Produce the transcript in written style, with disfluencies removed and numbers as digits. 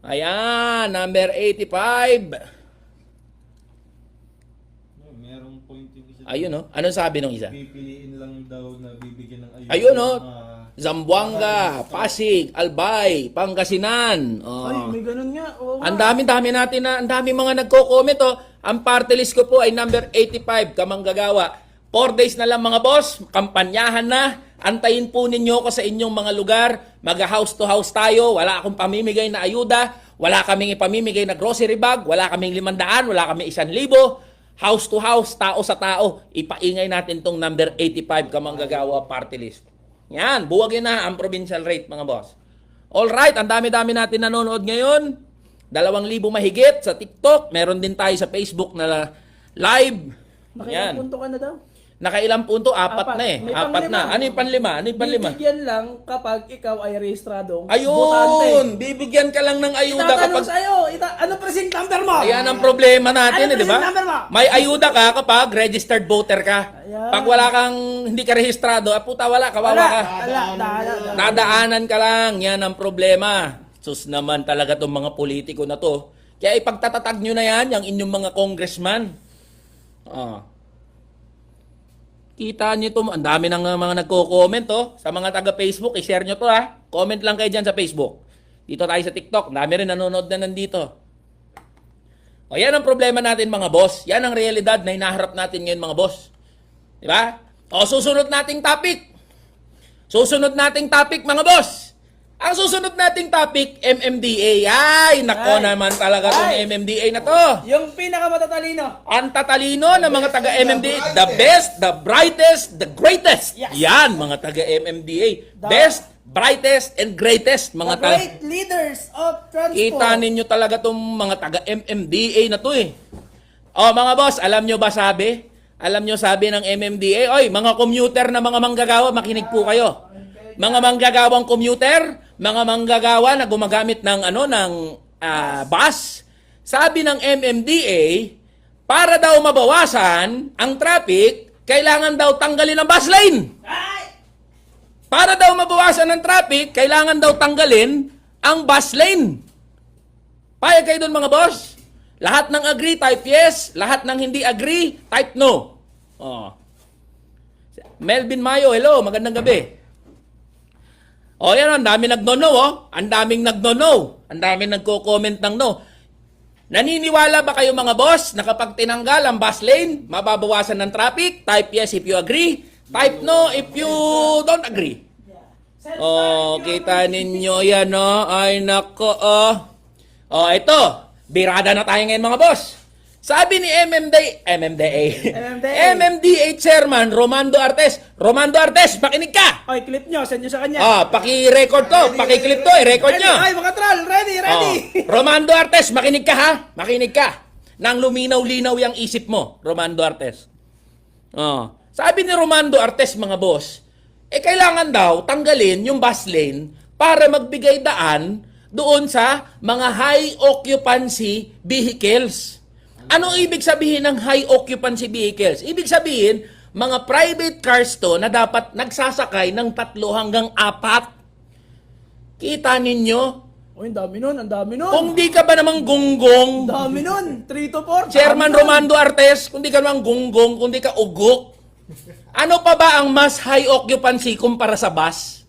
Ayan, number 85. Merong point yung isa. Ayun, no? Anong sabi nung isa? Pipiliin lang daw na bibigyan ng ayuda. Ayun, no? Zamboanga, Pasig, Albay, Pangasinan. Ay, may ganun nga. Oo nga. Ang dami-dami natin na, ang dami mga nagko-comment, oh. Ang party list ko po ay number 85, Kamanggagawa. 4 days na lang mga boss, kampanyahan na. Antayin po ninyo ko sa inyong mga lugar. Mag-house to house tayo. Wala akong pamimigay na ayuda. Wala kaming ipamimigay na grocery bag. Wala kaming 500. Wala kaming 1,000. House to house, tao sa tao. Ipaingay natin tong number 85, Kamanggagawa party list. Yan, buwagin na ang provincial rate mga boss. Alright, ang dami-dami natin nanonood ngayon. 2,000 mahigit sa TikTok. Meron din tayo sa Facebook na live. Nakailang punto ka na daw? Nakailang punto? Apat na eh. May Apat panglima. na. Ano yung panlima? Ano yung panlima? Bibigyan lang kapag ikaw ay rehistradong Ayun! botante. Bibigyan ka lang ng ayuda Itatanong kapag... sa'yo, ano present number mo? Ayan ang problema natin, Ano di ba? present number mo? May ayuda ka kapag registered voter ka. Ayan. Pag wala kang, hindi ka rehistrado, puta wala, kawawa ka. Wala. Dadaanan ka lang, yan ang problema. Sus naman talaga itong mga politiko na to. Kaya ipagtatatag nyo na yan, yung inyong mga congressman. Kita nyo ito, ang dami ng mga nagko-comment oh. Sa mga taga-Facebook, i-share nyo to ha. Comment lang kayo dyan sa Facebook. Dito tayo sa TikTok, dami rin nanonood na nandito. O yan ang problema natin mga boss. Yan ang realidad na hinaharap natin ngayon mga boss. Diba? O susunod nating topic. Susunod nating topic mga boss. Ang susunod nating topic, MMDA. Ay, nako naman talaga itong MMDA na to. Yung pinakamatatalino. Ang tatalino ng mga taga-MMDA. The best, the brightest, the greatest. Yes. Yan, mga taga-MMDA. Best, brightest, and greatest. The Mga great leaders of transport. Kita ninyo talaga itong mga taga-MMDA na to eh. O mga boss, alam nyo ba sabi? Alam nyo sabi ng MMDA? Oy, mga commuter na mga manggagawa, makinig po kayo. Mga manggagawang commuter, mga manggagawa na gumagamit ng bus. Sabi ng MMDA, para daw mabawasan ang traffic, kailangan daw tanggalin ang bus lane. Para daw mabawasan ang traffic, kailangan daw tanggalin ang bus lane. Payag kayo doon mga boss? Lahat ng agree, type yes. Lahat ng hindi agree, type no. Oh. Melvin Mayo, hello, magandang gabi. O yan, ang dami nagno-no, oh. Ang daming nagno-no. Ang daming nagko-comment ng no. Naniniwala ba kayo mga boss na kapag tinanggal ang bus lane, mababawasan ng traffic? Type yes if you agree. Type no if you don't agree. Oh, kita ninyo yan, no? Ay, nako, oh. Oh, ito. Birada na tayo ngayon mga boss. Sabi ni MMDA Chairman Romando Artes. Romando Artes, makinig ka! Oy, clip nyo, send nyo sa kanya. Paki-record to, paki-clip to, i-record nyo. Ay, mga troll, ready. Romando Artes, makinig ka ha? Makinig ka. Nang luminaw-linaw yung isip mo, Romando Artes. Sabi ni Romando Artes, mga boss, kailangan daw tanggalin yung bus lane para magbigay daan doon sa mga high occupancy vehicles. Anong ibig sabihin ng high occupancy vehicles? Ibig sabihin, mga private cars to na dapat nagsasakay ng 3 hanggang 4. Kita ninyo? Oy, ang dami nun. Kung di ka ba namang gunggong, Ang dami nun. 3 to 4. Chairman Romando Artes, kung di ka namang gunggong, kung di ka ugok, ano pa ba ang mas high occupancy kumpara sa bus?